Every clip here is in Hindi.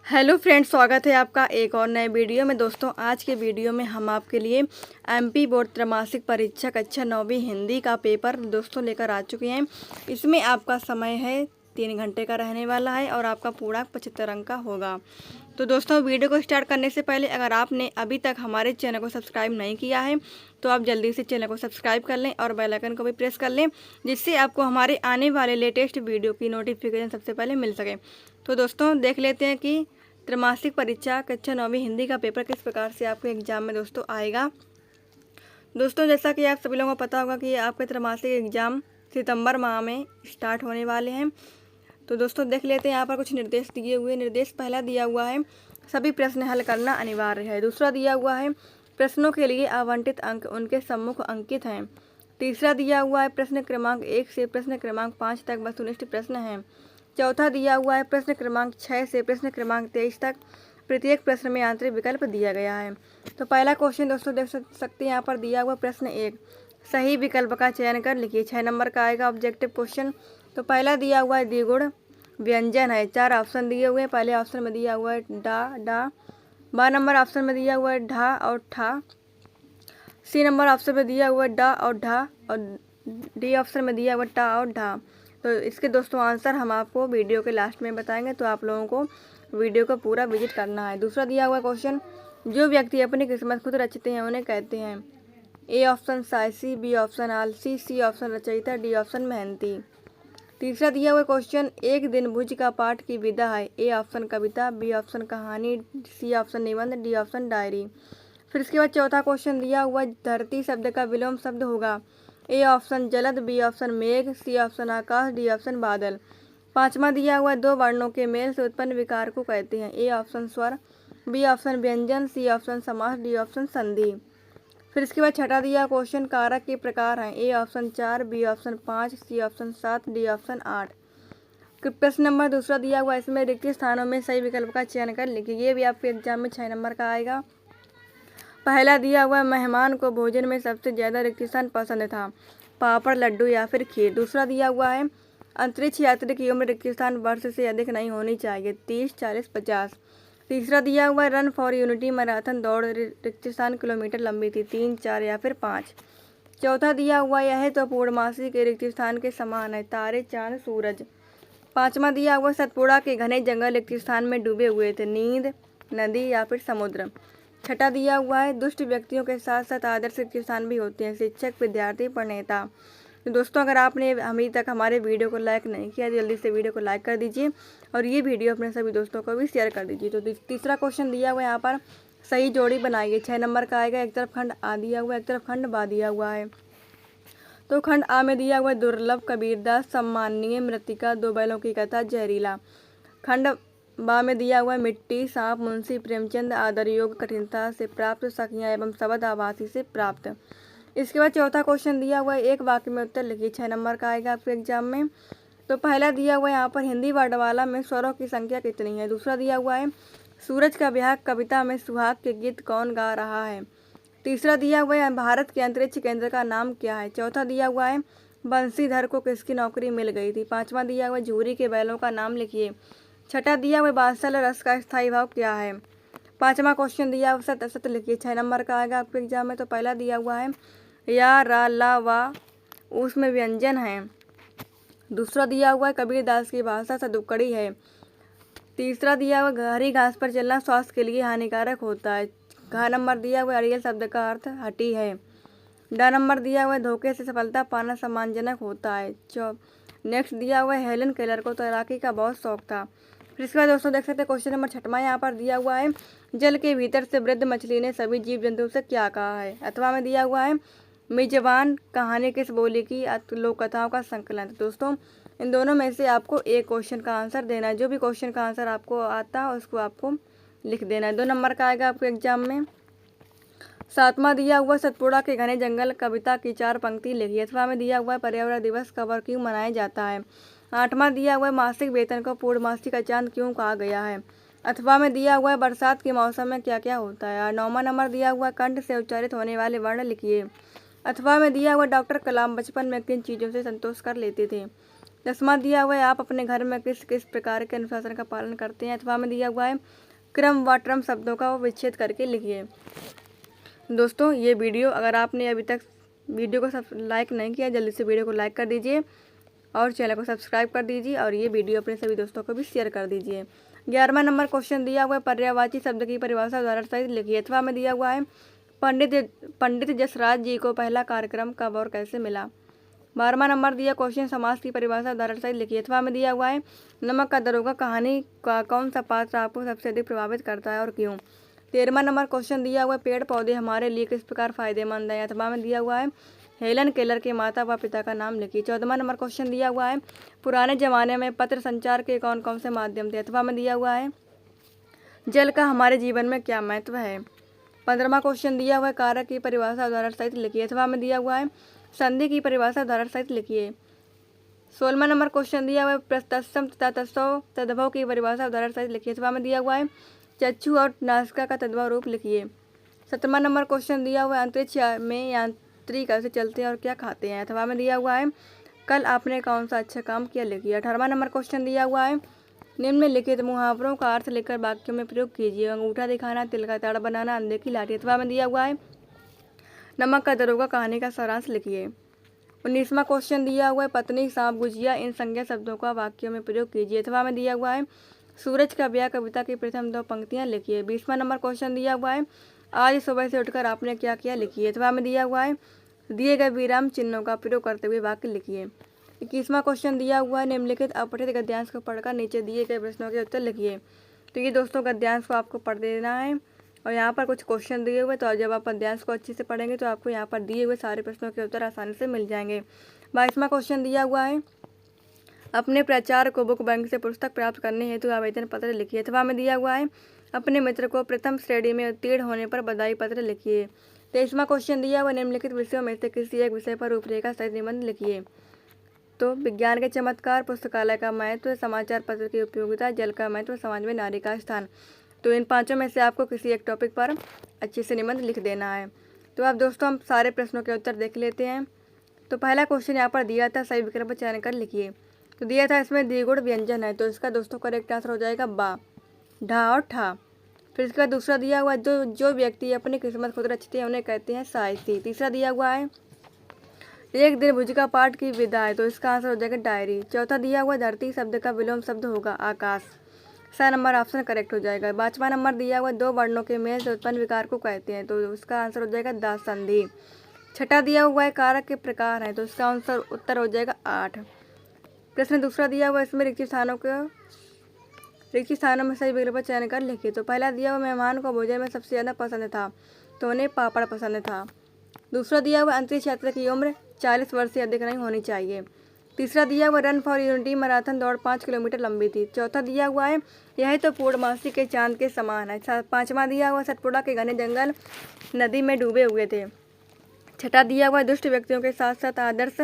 हेलो फ्रेंड्स, स्वागत है आपका एक और नए वीडियो में। दोस्तों, आज के वीडियो में हम आपके लिए एमपी बोर्ड त्रैमासिक परीक्षा कक्षा 9वीं हिंदी का पेपर दोस्तों लेकर आ चुके हैं। इसमें आपका समय है 3 घंटे का रहने वाला है और आपका पूरा 75 अंक का होगा। तो दोस्तों, वीडियो को स्टार्ट करने से पहले अगर आपने अभी तक हमारे चैनल को सब्सक्राइब नहीं किया है तो आप जल्दी से चैनल को सब्सक्राइब कर लें और बेल आइकन को भी प्रेस कर लें, जिससे आपको हमारे आने वाले लेटेस्ट वीडियो की नोटिफिकेशन सबसे पहले मिल सके। तो दोस्तों, देख लेते हैं कि त्रैमासिक परीक्षा कक्षा 9वीं हिंदी का पेपर किस प्रकार से आपके एग्जाम में दोस्तों आएगा। दोस्तों, जैसा कि आप सभी लोगों को पता होगा कि आपके त्रैमासिक एग्जाम सितंबर माह में स्टार्ट होने वाले हैं। तो दोस्तों, देख लेते हैं यहाँ पर कुछ निर्देश दिए हुए। निर्देश पहला दिया हुआ है, सभी प्रश्न हल करना अनिवार्य है। दूसरा दिया हुआ है, प्रश्नों के लिए आवंटित अंक उनके सम्मुख अंकित हैं। तीसरा दिया हुआ है, प्रश्न क्रमांक 1 से प्रश्न क्रमांक 5 तक वस्तुनिष्ठ प्रश्न हैं। चौथा दिया हुआ है, प्रश्न क्रमांक 6 से प्रश्न क्रमांक 23 तक प्रत्येक प्रश्न में आंतरिक विकल्प दिया गया है। तो पहला क्वेश्चन दोस्तों देख सकते हैं यहाँ पर दिया हुआ प्रश्न 1, सही विकल्प का चयन कर लिखिए। 6 नंबर का आएगा ऑब्जेक्टिव क्वेश्चन। तो पहला दिया हुआ है द्विगुण व्यंजन है। 4 ऑप्शन दिए हुए हैं। पहले ऑप्शन में दिया हुआ है डा। 12 नंबर ऑप्शन में दिया हुआ है ढा और ठा। सी नंबर ऑप्शन में दिया हुआ है डा और ढा और डी ऑप्शन में दिया हुआ टा और ढा। तो इसके दोस्तों आंसर हम आपको वीडियो के लास्ट में बताएंगे, तो आप लोगों को वीडियो को पूरा विजिट करना है। दूसरा दिया हुआ क्वेश्चन, जो व्यक्ति अपनी किस्मत खुद रचते हैं उन्हें कहते हैं। ए ऑप्शन साहसी, बी ऑप्शन आलसी, सी ऑप्शन रचयिता, डी ऑप्शन मेहनती। तीसरा दिया हुआ क्वेश्चन, एक दिन भुज का पाठ की विधा है। ए ऑप्शन कविता, बी ऑप्शन कहानी, सी ऑप्शन निबंध, डी ऑप्शन डायरी। फिर इसके बाद चौथा क्वेश्चन दिया हुआ, धरती शब्द का विलोम शब्द होगा। ए ऑप्शन जलद, बी ऑप्शन मेघ, सी ऑप्शन आकाश, डी ऑप्शन बादल। पांचवा दिया हुआ, दो वर्णों के मेल से उत्पन्न विकार को कहते हैं। ए ऑप्शन स्वर, बी ऑप्शन व्यंजन, सी ऑप्शन समास, डी ऑप्शन संधि। फिर इसके बाद छठा दिया क्वेश्चन, कारक के प्रकार हैं। A option 4, B option 5, C option 7, D option 8। प्रश्न नंबर दूसरा दिया हुआ, इसमें रिक्त स्थानों में सही विकल्प का चयन कर लिखिए। ये भी आपके एग्जाम में 6 नंबर का आएगा। पहला दिया हुआ, मेहमान को भोजन में सबसे ज़्यादा रिक्त स्थान पसंद था। पापड़, लड्डू या फिर खीर। दूसरा दिया हुआ है, अंतरिक्ष यात्री की उम्र रिक्त स्थान वर्ष से अधिक नहीं होनी चाहिए। 30, 40, 50। तीसरा दिया हुआ है, रन फॉर यूनिटी मैराथन दौड़ रिक्त स्थान किलोमीटर लंबी थी। 3, 4 या फिर 5। चौथा दिया हुआ, यह तो पूर्णमासी के रिक्त स्थान के समान है। तारे, चांद, सूरज। पांचवा दिया हुआ, सतपुड़ा के घने जंगल रिक्त स्थान में डूबे हुए थे। नींद, नदी या फिर समुद्र। छठा दिया हुआ है, दुष्ट व्यक्तियों के साथ साथ आदर्श रिक्त स्थान भी होते हैं। शिक्षक, विद्यार्थी, प्रणेता। तो दोस्तों, अगर आपने अभी तक हमारे वीडियो को लाइक नहीं किया तो जल्दी से वीडियो को लाइक कर दीजिए और ये वीडियो अपने सभी दोस्तों को भी शेयर कर दीजिए। तो तीसरा क्वेश्चन दिया हुआ है यहाँ पर, सही जोड़ी बनाइए। 6 नंबर का आएगा। एक तरफ खंड आ दिया हुआ है, एक तरफ खंड बा दिया हुआ है। तो खंड आ में दिया हुआ है, दुर्लभ, कबीरदास, सम्माननीय, मृतिका, दो बैलों की कथा, जहरीला। खंड बा में दिया हुआ है, मिट्टी, सांप, मुंशी प्रेमचंद, आदर योग, कठिनता से प्राप्त, सखियाँ एवं शब्द आभासी से प्राप्त। इसके बाद चौथा क्वेश्चन दिया हुआ है, एक वाक्य में उत्तर लिखिए। 6 नंबर का आएगा आपके एग्जाम में। तो पहला दिया हुआ है यहाँ पर, हिंदी वर्णमाला में स्वरों की संख्या कितनी है। दूसरा दिया हुआ है, सूरज का ब्याह कविता में सुहाग के गीत कौन गा रहा है। तीसरा दिया हुआ है, भारत के अंतरिक्ष केंद्र का नाम क्या है। चौथा दिया हुआ है, बंशीधर को किसकी नौकरी मिल गई थी। पांचवा दिया हुआ है, झूरी के बैलों का नाम लिखिए। छठा दिया हुआ है, बादशाह रस का स्थायी भाव क्या है। पांचवा क्वेश्चन दिया हुआ, सत असत लिखिए। 6 नंबर का आएगा आपके एग्जाम में। तो पहला दिया हुआ है, या, रा, ला, वा उसमें व्यंजन है। दूसरा दिया हुआ है, कबीरदास की भाषा सदुक्कड़ी है। तीसरा दिया हुआ, हरी घास पर चलना स्वास्थ्य के लिए हानिकारक होता है। घ नंबर दिया हुआ, अड़ियल शब्द का अर्थ हटी है। ड नंबर दिया हुआ है, धोखे से सफलता पाना सम्मानजनक होता है। नेक्स्ट दिया हुआ है, हेलन केलर को तैराकी का बहुत शौक था। फिर इसके बाद दोस्तों देख सकते हैं क्वेश्चन नंबर 6वां यहाँ पर दिया हुआ है, जल के भीतर से वृद्ध मछली ने सभी जीव जंतुओं से क्या कहा है। अथवा में दिया हुआ है, मेजबान कहानी किस बोली की लोक कथाओं का संकलन। दोस्तों, इन दोनों में से आपको एक क्वेश्चन का आंसर देना है। जो भी क्वेश्चन का आंसर आपको आता है उसको आपको लिख देना है। 2 नंबर का आएगा आपके एग्जाम में। 7वां दिया हुआ, सतपुड़ा के घने जंगल कविता की 4 पंक्ति लिखिए। अथवा में दिया हुआ है, पर्यावरण दिवस कब क्यों मनाया जाता है। 8वां दिया हुआ है, मासिक वेतन को पूर्णमासी का चांद क्यों कहा गया है। अथवा में दिया हुआ है, बरसात के मौसम में क्या क्या होता है। और 9वां नंबर दिया हुआ है, कंठ से उच्चारित होने वाले वर्ण लिखिए। अथवा में दिया हुआ, डॉक्टर कलाम बचपन में किन चीज़ों से संतोष कर लेते थे। 10वां दिया हुआ है आप अपने घर में किस किस प्रकार के अनुशासन का पालन करते हैं। अथवा में दिया हुआ है क्रम व ट्रम शब्दों का विच्छेद करके लिखिए। दोस्तों ये वीडियो अगर आपने अभी तक वीडियो को लाइक नहीं किया, जल्दी से वीडियो को लाइक कर दीजिए और चैनल को सब्सक्राइब कर दीजिए और ये वीडियो अपने सभी दोस्तों को भी शेयर कर दीजिए। 11वां नंबर क्वेश्चन दिया हुआ है पर्यायवाची शब्द की परिभाषा उदाहरण सहित लिखिए। अथवा में दिया हुआ है पंडित जसराज जी को पहला कार्यक्रम कब और कैसे मिला। 12वां नंबर दिया क्वेश्चन समास की परिभाषा उदाहरण सहित लिखिए। अथवा में दिया हुआ है नमक का दरोगा कहानी का कौन सा पात्र आपको सबसे अधिक प्रभावित करता है और क्यों। 13वां नंबर क्वेश्चन दिया हुआ है पेड़ पौधे हमारे लिए किस प्रकार फायदेमंद है। अथवा में दिया हुआ है हेलन केलर के माता व पिता का नाम लिखिए। 14वां नंबर क्वेश्चन दिया हुआ है पुराने जमाने में पत्र संचार के कौन कौन से माध्यम थे। अथवा में दिया हुआ है जल का हमारे जीवन में क्या महत्व है। 15वां क्वेश्चन दिया हुआ है कारक की परिभाषा उदाहरण सहित लिखिए। अथवा में दिया हुआ है संधि की परिभाषा उदाहरण सहित लिखिए। 16वां नंबर क्वेश्चन दिया हुआ है तत्सम तथा तत्सव तद्भव की परिभाषा उदाहरण सहित लिखिए। अथवा में दिया हुआ है चक्षु और नासिका का तद्भव रूप लिखिए। 17वां नंबर क्वेश्चन दिया हुआ है अंतरिक्ष में यात्री कैसे चलते हैं और क्या खाते हैं। अथवा में दिया हुआ है कल आपने कौन सा अच्छा काम किया लिखिए। 18वां नंबर क्वेश्चन दिया हुआ है निम्नलिखित मुहावरों का अर्थ लेकर वाक्यों में प्रयोग कीजिए। अंगूठा दिखाना, तिल का ताड़ बनाना, अंधे की लाठी। अथवा में दिया हुआ है नमक का दरोगा कहानी का सारांश लिखिए। 19वां क्वेश्चन दिया हुआ है पत्नी, सांप, गुजिया इन संज्ञा शब्दों का वाक्यों में प्रयोग कीजिए। अथवा में दिया हुआ है सूरज का ब्याह कविता की प्रथम 2 पंक्तियां लिखिए। 20वां नंबर क्वेश्चन दिया हुआ है आज सुबह से उठकर आपने क्या किया लिखिए। अथवा में दिया हुआ है दिए गए विराम चिन्हों का प्रयोग करते हुए वाक्य लिखिए। 21वां क्वेश्चन दिया हुआ है निम्नलिखित अपठित गद्यांश को पढ़कर नीचे दिए गए प्रश्नों के उत्तर लिखिए। तो ये दोस्तों गद्यांश को आपको पढ़ देना है और यहाँ पर कुछ क्वेश्चन दिए हुए, तो जब आप गद्यांश को अच्छे से पढ़ेंगे तो आपको यहाँ पर दिए हुए सारे प्रश्नों के उत्तर आसानी से मिल जाएंगे। 22वां क्वेश्चन दिया हुआ है अपने प्राचार्य को बुक बैंक से पुस्तक प्राप्त करने हेतु आवेदन पत्र लिखिए। अथवा में दिया हुआ है अपने मित्र को प्रथम श्रेणी में उत्तीर्ण होने पर बधाई पत्र लिखिए। 23वां क्वेश्चन दिया हुआ निम्नलिखित विषयों में से किसी एक विषय पर रूपरेखा सहित निबंध लिखिए। तो विज्ञान के चमत्कार, पुस्तकालय का महत्व, समाचार पत्र की उपयोगिता, जल का महत्व, समाज में नारी का स्थान। तो इन 5 में से आपको किसी एक टॉपिक पर अच्छे से निबंध लिख देना है। तो अब दोस्तों हम सारे प्रश्नों के उत्तर देख लेते हैं। तो पहला क्वेश्चन यहाँ पर दिया था, सही विकल्प चयन कर लिखिए। तो दिया था इसमें द्विगुण व्यंजन है, तो इसका दोस्तों करेक्ट आंसर हो जाएगा बा, ढा और ठा। फिर इसका दूसरा दिया हुआ जो व्यक्ति अपनी किस्मत खुद रचते हैं उन्हें कहते हैं साहित्य। तीसरा दिया हुआ है एक दिन भुज का पाठ की विदा है, तो इसका आंसर हो जाएगा डायरी। चौथा दिया हुआ धरती शब्द का विलोम शब्द होगा आकाश। 6 नंबर ऑप्शन करेक्ट हो जाएगा। 5वां नंबर दिया हुआ 2 वर्णों के मेल से उत्पन्न विकार को कहते हैं, तो उसका आंसर हो जाएगा दासंधि। 6ठा दिया हुआ है कारक के प्रकार हैं, तो इसका आंसर उत्तर हो जाएगा 8। प्रश्न दूसरा दिया हुआ इसमें रिक्त स्थानों में सही विकल्प चयन कर लिखिए। तो पहला दिया हुआ मेहमान को भोजन में सबसे ज़्यादा पसंद था, तो उन्हें पापड़ पसंद था। दूसरा दिया हुआ अंतरिक्ष यात्रा की उम्र 40 वर्ष से अधिक नहीं होनी चाहिए। तीसरा दिया हुआ रन फॉर यूनिटी मैराथन दौड़ 5 किलोमीटर लंबी थी। चौथा दिया हुआ है यह तो पूर्णमासी के चांद के समान है। 5वां दिया हुआ सतपुड़ा के घने जंगल नदी में डूबे हुए थे। 6ठा दिया हुआ दुष्ट व्यक्तियों के साथ साथ आदर्श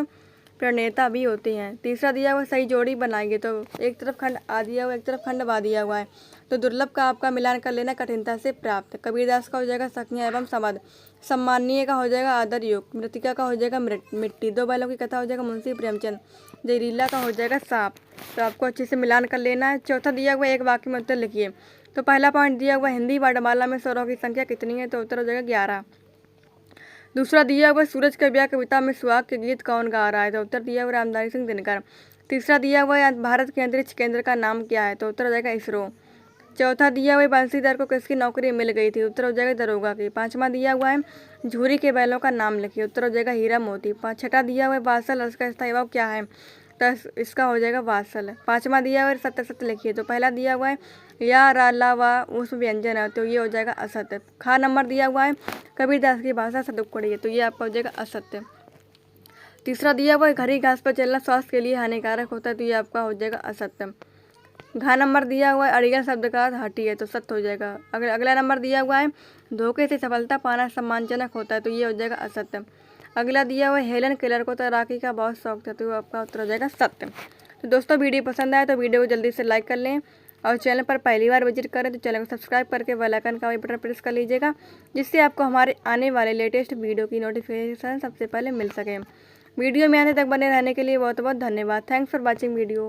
प्रणेता भी होते हैं। तीसरा दिया हुआ सही जोड़ी बनाएंगे, तो एक तरफ खंड आ दिया हुआ, एक तरफ खंड बा दिया हुआ है, तो दुर्लभ का आपका मिलान कर लेना कठिनता से प्राप्त। कबीरदास का हो जाएगा सखियाँ एवं समद। सम्माननीय का हो जाएगा आदर योग। मृतिका का हो जाएगा मिट्टी। 2 बैलों की कथा हो जाएगा मुंशी प्रेमचंद। जहरीला का हो जाएगा सांप। तो आपको अच्छे से मिलान कर लेना है। चौथा दिया हुआ एक वाक्य में उत्तर लिखिए। तो पहला पॉइंट दिया हुआ हिंदी वर्णमाला में स्वरों की संख्या कितनी है, तो उत्तर हो जाएगा 11। दूसरा दिया हुआ सूरज के ब्याह कविता में सुहाग के गीत कौन गा रहा है, तो उत्तर दिया हुआ रामधारी सिंह दिनकर। तीसरा दिया हुआ भारत के अंतरिक्ष केंद्र का नाम क्या है, तो उत्तर हो जाएगा इसरो। चौथा दिया हुआ बंशीधर को किसकी नौकरी मिल गई थी, उत्तर हो जाएगा दरोगा की। 5वां दिया हुआ है झूरी के बैलों का नाम लिखिए, उत्तर हो जाएगा हीरा मोती। 6ठा दिया हुआ वात्सल रस का स्थायी भाव क्या है, तो इसका हो जाएगा वात्सल। 5वां दिया हुआ है सत्य सत्य लिखिए। तो पहला दिया हुआ है या रा ला वा उस व्यंजन है, तो ये हो जाएगा असत्य। खा नंबर दिया हुआ है कबीरदास की भाषा सदुक्कड़ी है, तो ये आपका हो जाएगा असत्य। तीसरा दिया हुआ है हरी घास पर चलना स्वास्थ्य के लिए हानिकारक होता है, तो ये आपका हो जाएगा असत्य। घा नंबर दिया हुआ है अड़ियल शब्द का अर्थ हटी है, तो सत्य हो जाएगा। अगला नंबर दिया हुआ है धोखे से सफलता पाना सम्मानजनक होता है, तो ये हो जाएगा असत्य। अगला दिया हुआ है हेलन केलर को तैराकी का बहुत शौक था, तो आपका उत्तर हो जाएगा सत्य। तो दोस्तों वीडियो पसंद आए तो वीडियो को जल्दी से लाइक कर लें और चैनल पर पहली बार विजिट करें तो चैनल को सब्सक्राइब करके बेल आइकन का बटन प्रेस कर लीजिएगा, जिससे आपको हमारे आने वाले लेटेस्ट वीडियो की नोटिफिकेशन सबसे पहले मिल सके। वीडियो में आने तक बने रहने के लिए बहुत बहुत धन्यवाद। Thanks for watching video.